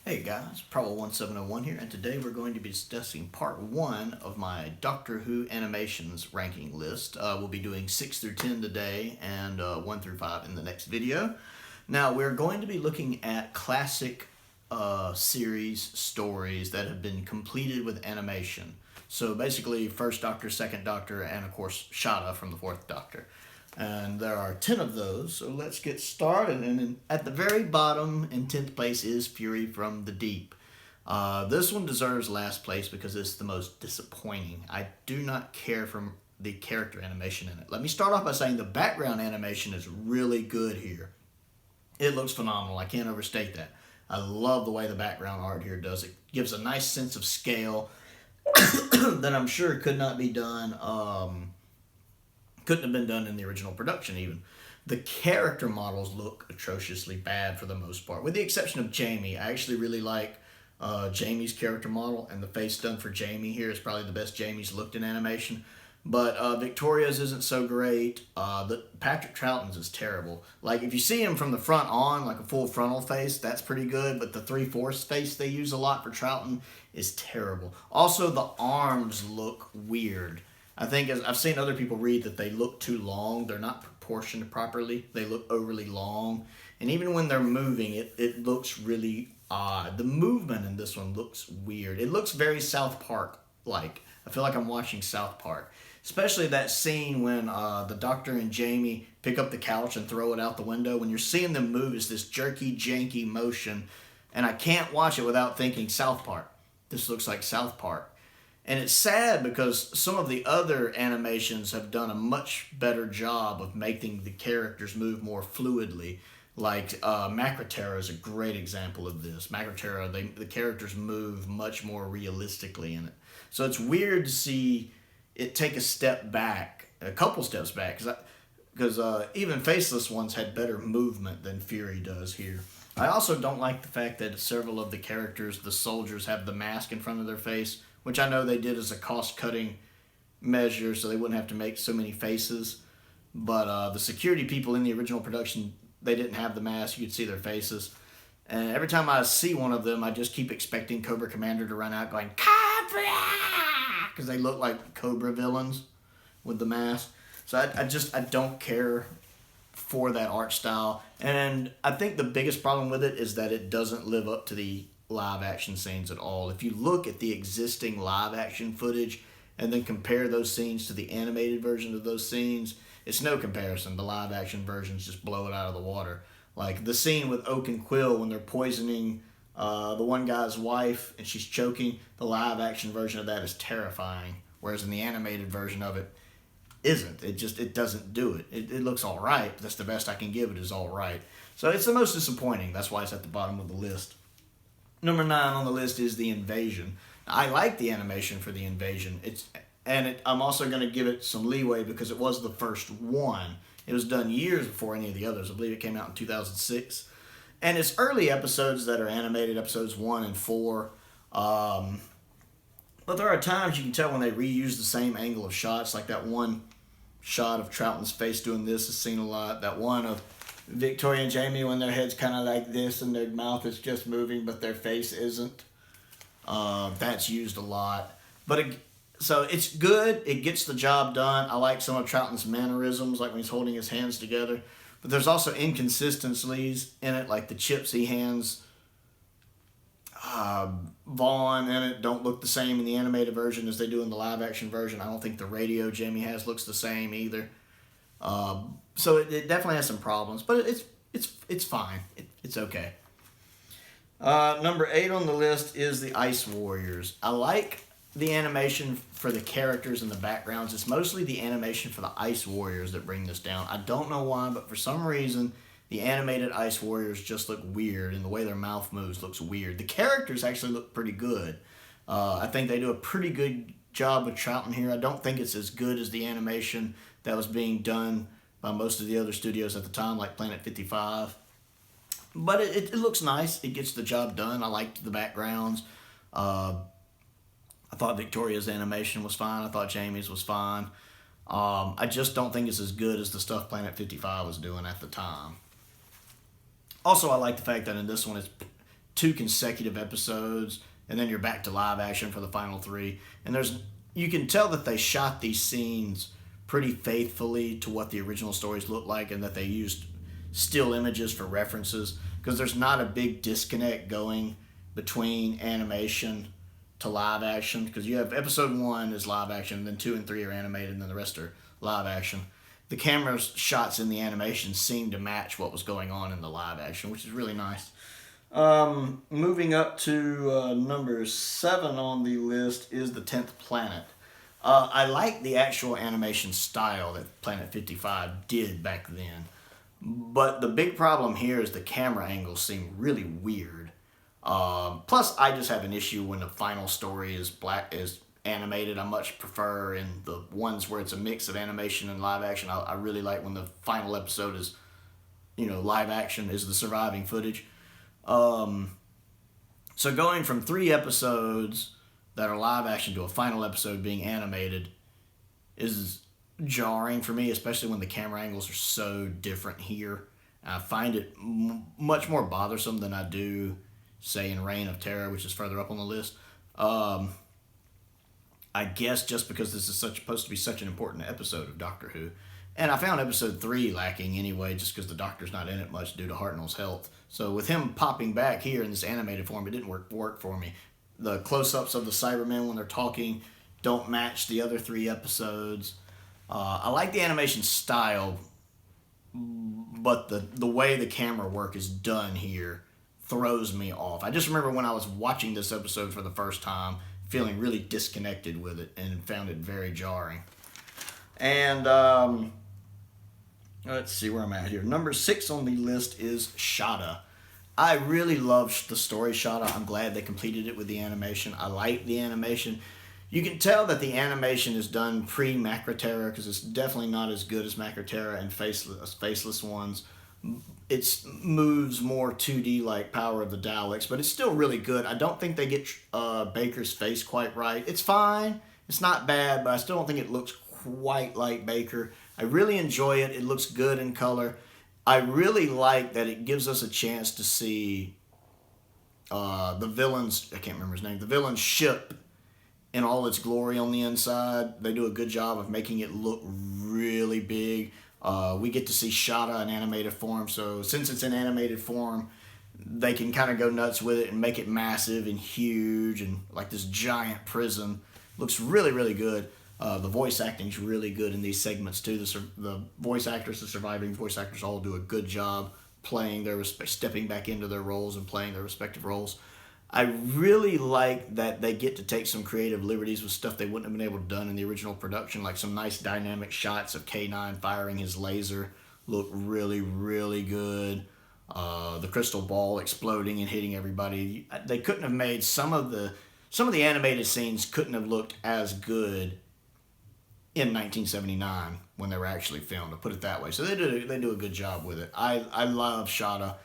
Hey guys, Probable1701 here, and today we're going to be discussing part 1 of my Doctor Who animations ranking list. We'll be doing 6 through 10 today and 1 through 5 in the next video. Now, we're going to be looking at classic series stories that have been completed with animation. So basically, First Doctor, Second Doctor, and of course, Shada from the Fourth Doctor. And there are 10 of those, so let's get started. And at the very bottom, in 10th place, is Fury from the Deep. This one deserves last place because it's the most disappointing. I do not care for the character animation in it. Let me start off by saying the background animation is really good here. It looks phenomenal. I can't overstate that. I love the way the background art here does. It gives a nice sense of scale that I'm sure could not be done... couldn't have been done in the original production even. The character models look atrociously bad for the most part, with the exception of Jamie. I actually really like Jamie's character model, and the face done for Jamie here is probably the best Jamie's looked in animation. But Victoria's isn't so great. Patrick Troughton's is terrible. Like, if you see him from the front on, like a full frontal face, that's pretty good, but the 3/4 face they use a lot for Troughton is terrible. Also, the arms look weird. I think I've seen other people read that they look too long. They're not proportioned properly. They look overly long. And even when they're moving, it looks really odd. The movement in this one looks weird. It looks very South Park-like. I feel like I'm watching South Park. Especially that scene when the Doctor and Jamie pick up the couch and throw it out the window. When you're seeing them move, it's this jerky, janky motion. And I can't watch it without thinking South Park. This looks like South Park. And it's sad because some of the other animations have done a much better job of making the characters move more fluidly. Like Macroterra is a great example of this. Macroterra, the characters move much more realistically in it. So it's weird to see it take a step back, a couple steps back, because even faceless ones had better movement than Fury does here. I also don't like the fact that several of the characters, the soldiers, have the mask in front of their face, which I know they did as a cost-cutting measure so they wouldn't have to make so many faces. But the security people in the original production, they didn't have the mask. You could see their faces. And every time I see one of them, I just keep expecting Cobra Commander to run out going, Cobra! Because they look like Cobra villains with the mask. So I don't care for that art style. And I think the biggest problem with it is that it doesn't live up to the live action scenes at all. If you look at the existing live action footage and then compare those scenes to the animated version of those scenes, it's no comparison. The live action versions just blow it out of the water. Like the scene with Oak and Quill when they're poisoning the one guy's wife and she's choking, the live action version of that is terrifying, whereas in the animated version of it isn't. It doesn't do it. It looks all right. That's the best I can give it, is all right. So it's the most disappointing. That's why it's at the bottom of the list. Number 9 on the list is The Invasion. I like the animation for The Invasion. I'm also going to give it some leeway because it was the first one. It was done years before any of the others. I believe it came out in 2006. And it's early episodes that are animated, episodes 1 and 4. But there are times you can tell when they reuse the same angle of shots, like that one shot of Troughton's face doing this is seen a lot. That one of Victoria and Jamie when their head's kind of like this and their mouth is just moving but their face isn't. That's used a lot. So it's good. It gets the job done. I like some of Troughton's mannerisms, like when he's holding his hands together. But there's also inconsistencies in it, like the chips he hands Vaughn in it don't look the same in the animated version as they do in the live action version. I don't think the radio Jamie has looks the same either. So it definitely has some problems, but it's fine. It's okay. Number 8 on the list is the Ice Warriors. I like the animation for the characters and the backgrounds. It's mostly the animation for the Ice Warriors that bring this down. I don't know why, but for some reason, the animated Ice Warriors just look weird, and the way their mouth moves looks weird. The characters actually look pretty good. I think they do a pretty good job with Troughton here. I don't think it's as good as the animation that was being done by most of the other studios at the time, like Planet 55. But it looks nice. It gets the job done. I liked the backgrounds. I thought Victoria's animation was fine. I thought Jamie's was fine. I just don't think it's as good as the stuff Planet 55 was doing at the time. Also, I like the fact that in this one it's 2 consecutive episodes, and then you're back to live action for the final 3. And you can tell that they shot these scenes pretty faithfully to what the original stories look like, and that they used still images for references, because there's not a big disconnect going between animation to live action, because you have episode 1 is live action, then 2 and 3 are animated, and then the rest are live action. The camera shots in the animation seem to match what was going on in the live action, which is really nice. Moving up to number 7 on the list is the 10th Planet. I like the actual animation style that Planet 55 did back then, but the big problem here is the camera angles seem really weird. Plus, I just have an issue when the final story is animated. I much prefer in the ones where it's a mix of animation and live action. I really like when the final episode is, live action is the surviving footage. So going from 3 episodes that are live action to a final episode being animated is jarring for me, especially when the camera angles are so different here. I find it much more bothersome than I do, say, in Reign of Terror, which is further up on the list. I guess just because this is supposed to be such an important episode of Doctor Who. And I found episode 3 lacking anyway, just because the Doctor's not in it much due to Hartnell's health. So with him popping back here in this animated form, it didn't work for me. The close-ups of the Cybermen when they're talking don't match the other 3 episodes. I like the animation style, but the way the camera work is done here throws me off. I just remember when I was watching this episode for the first time, feeling really disconnected with it and found it very jarring. And let's see where I'm at here. Number 6 on the list is Shada. I really love the story Shada. I'm glad they completed it with the animation. I like the animation. You can tell that the animation is done pre-Macroterra, because it's definitely not as good as Macroterra and Faceless ones. It moves more 2D like Power of the Daleks, but it's still really good. I don't think they get Baker's face quite right. It's fine. It's not bad, but I still don't think it looks quite like Baker. I really enjoy it. It looks good in color. I really like that it gives us a chance to see the villain's, I can't remember his name, the villain's ship in all its glory on the inside. They do a good job of making it look really big. We get to see Shada in animated form, so since it's in animated form, they can kind of go nuts with it and make it massive and huge and like this giant prison. Looks really, really good. The voice acting's really good in these segments too. The voice actors, the surviving voice actors, all do a good job playing stepping back into their roles and playing their respective roles. I really like that they get to take some creative liberties with stuff they wouldn't have been able to done in the original production, like some nice dynamic shots of K9 firing his laser. Look really, really good. The crystal ball exploding and hitting everybody. They couldn't have made some of the animated scenes couldn't have looked as good in 1979 when they were actually filmed, to put it that way. So they do a good job with it. I love Shada,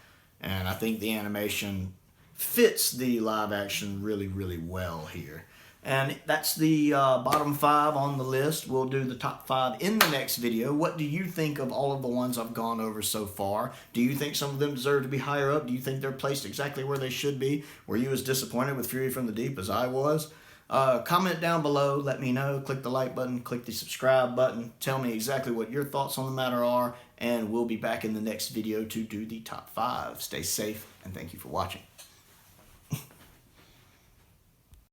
and I think the animation fits the live action really, really well here. And that's the bottom 5 on the list. We'll do the top 5 in the next video. What do you think of all of the ones I've gone over so far? Do you think some of them deserve to be higher up? Do you think they're placed exactly where they should be? Were you as disappointed with Fury from the Deep as I was? Comment down below, let me know, click the like button, click the subscribe button, tell me exactly what your thoughts on the matter are, and we'll be back in the next video to do the top 5. Stay safe, and thank you for watching.